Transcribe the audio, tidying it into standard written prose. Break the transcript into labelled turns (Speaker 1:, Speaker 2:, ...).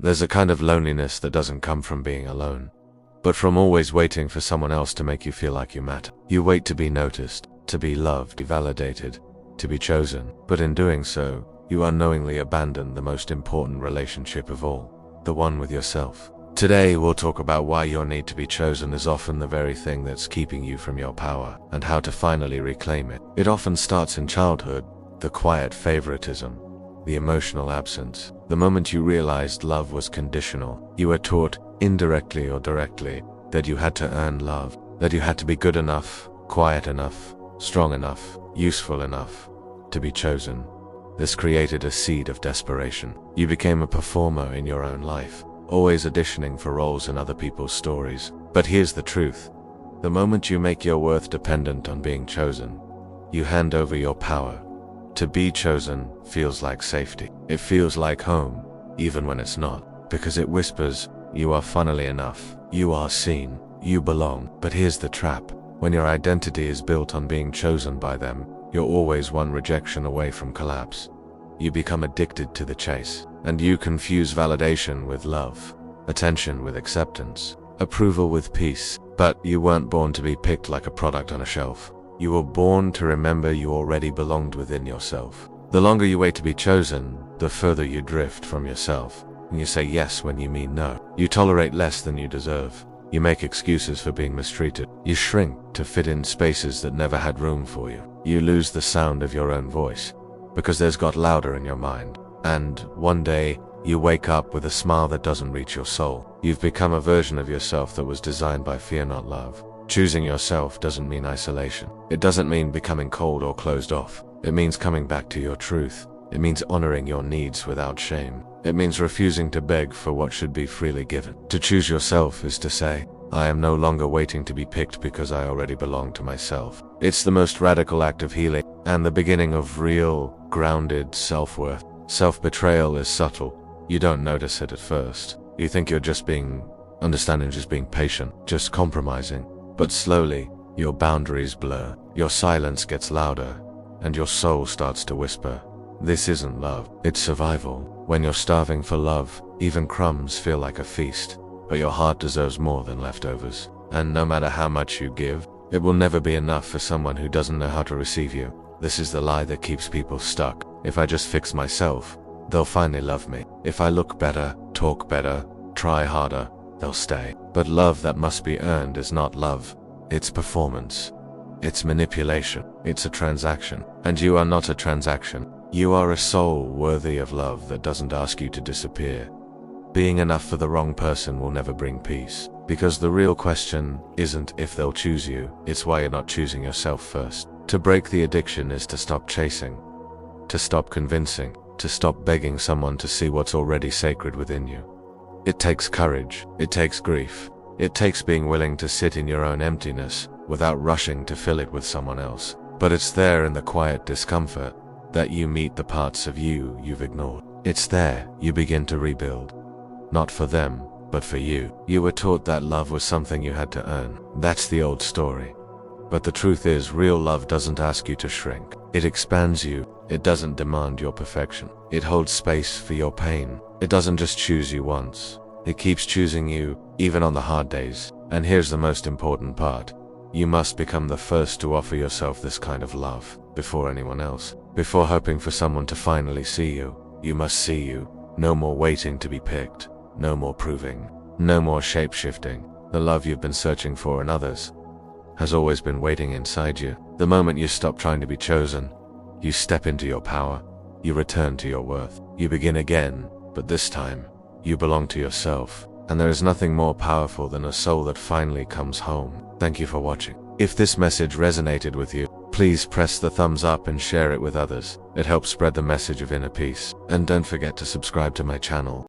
Speaker 1: There's a kind of loneliness that doesn't come from being alone, but from always waiting for someone else to make you feel like you matter. You wait to be noticed, to be loved, to be validated, to be chosen. But in doing so, you unknowingly abandon the most important relationship of all, the one with yourself. Today, we'll talk about why your need to be chosen is often the very thing that's keeping you from your power, and how to finally reclaim it. It often starts in childhood, the quiet favoritism, the emotional absence. The moment you realized love was conditional, you were taught, indirectly or directly, that you had to earn love, that you had to be good enough, quiet enough, strong enough, useful enough to be chosen. This created a seed of desperation. You became a performer in your own life, always auditioning for roles in other people's stories. But here's the truth. The moment you make your worth dependent on being chosen, you hand over your power. To be chosen feels like safety. It feels like home, even when it's not, because it whispers, you are funnily enough, you are seen, you belong. But here's the trap. When your identity is built on being chosen by them, you're always one rejection away from collapse. You become addicted to the chase, and you confuse validation with love, attention with acceptance, approval with peace. But you weren't born to be picked like a product on a shelf. You were born to remember you already belonged within yourself. The longer you wait to be chosen, the further you drift from yourself. And you say yes when you mean no. You tolerate less than you deserve. You make excuses for being mistreated. You shrink to fit in spaces that never had room for you. You lose the sound of your own voice, because theirs got louder in your mind. And one day, you wake up with a smile that doesn't reach your soul. You've become a version of yourself that was designed by fear, not love. Choosing yourself doesn't mean isolation. It doesn't mean becoming cold or closed off. It means coming back to your truth. It means honoring your needs without shame. It means refusing to beg for what should be freely given. To choose yourself is to say, I am no longer waiting to be picked because I already belong to myself. It's the most radical act of healing, and the beginning of real, grounded self-worth. Self-betrayal is subtle. You don't notice it at first. You think you're just being patient, just compromising. But slowly, your boundaries blur, your silence gets louder, and your soul starts to whisper, this isn't love, it's survival. When you're starving for love, even crumbs feel like a feast, but your heart deserves more than leftovers. And no matter how much you give, it will never be enough for someone who doesn't know how to receive you. This is the lie that keeps people stuck. If I just fix myself, they'll finally love me. If I look better, talk better, try harder, they'll stay. But love that must be earned is not love. It's performance. It's manipulation. It's a transaction. And you are not a transaction. You are a soul worthy of love that doesn't ask you to disappear. Being enough for the wrong person will never bring peace. Because the real question isn't if they'll choose you, it's why you're not choosing yourself first. To break the addiction is to stop chasing, to stop convincing, to stop begging someone to see what's already sacred within you. It takes courage, it takes grief, it takes being willing to sit in your own emptiness without rushing to fill it with someone else. But it's there in the quiet discomfort that you meet the parts of you you've ignored. It's there you begin to rebuild. Not for them, but for you. You were taught that love was something you had to earn. That's the old story. But the truth is, real love doesn't ask you to shrink. It expands you. It doesn't demand your perfection. It holds space for your pain. It doesn't just choose you once. It keeps choosing you, even on the hard days. And here's the most important part. You must become the first to offer yourself this kind of love, before anyone else. Before hoping for someone to finally see you, you must see you. No more waiting to be picked. No more proving. No more shape-shifting. The love you've been searching for in others has always been waiting inside you. The moment you stop trying to be chosen, you step into your power. You return to your worth. You begin again, but this time, you belong to yourself. And there is nothing more powerful than a soul that finally comes home. Thank you for watching. If this message resonated with you, please press the thumbs up and share it with others. It helps spread the message of inner peace. And don't forget to subscribe to my channel.